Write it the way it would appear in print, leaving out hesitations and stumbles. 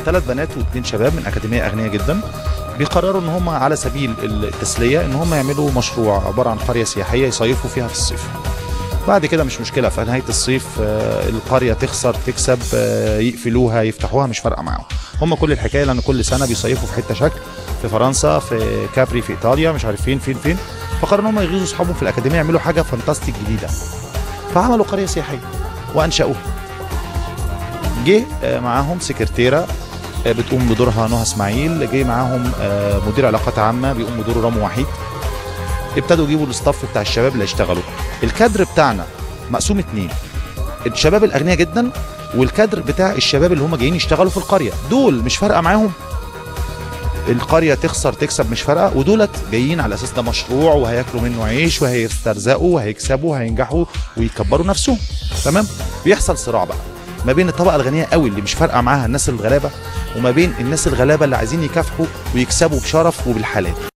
3 بنات و2 شباب من اكاديميه اغنياء جدا، بيقرروا ان هم على سبيل التسليه ان هم يعملوا مشروع عباره عن قريه سياحيه يصيفوا فيها في الصيف. بعد كده مش مشكله، في نهايه الصيف القريه تخسر تكسب، يقفلوها يفتحوها، مش فارقه معاهم. هم كل الحكايه لان كل سنه بيصيفوا في حته شكل، في فرنسا، في كابري، في ايطاليا، مش عارف فين. فقرروا ان هم يغيظوا اصحابهم في الاكاديميه يعملوا حاجه فانتاستيك جديده، فعملوا قريه سياحيه وانشأوها. جه معاهم سكرتيره بتقوم بدورها نهى اسماعيل، جه معاهم مدير علاقات عامه بيقوم بدوره رامي وحيد. ابتدوا يجيبوا الاستاف بتاع الشباب اللي هيشتغلوا. الكادر بتاعنا مقسوم 2، الشباب الاغنياء جدا والكادر بتاع الشباب اللي هم جايين يشتغلوا في القريه. دول مش فارقه معاهم القريه تخسر تكسب، مش فارقه، ودولت جايين على اساس ده مشروع وهياكلوا منه عيش وهيسترزقوا وهيكسبوا وهينجحوا ويكبروا نفسهم. تمام. بيحصل صراع بقى ما بين الطبقه الغنيه قوي اللي مش فارقه معاها الناس الغلابه، وما بين الناس الغلابه اللي عايزين يكافحوا ويكسبوا بشرف وبالحلال.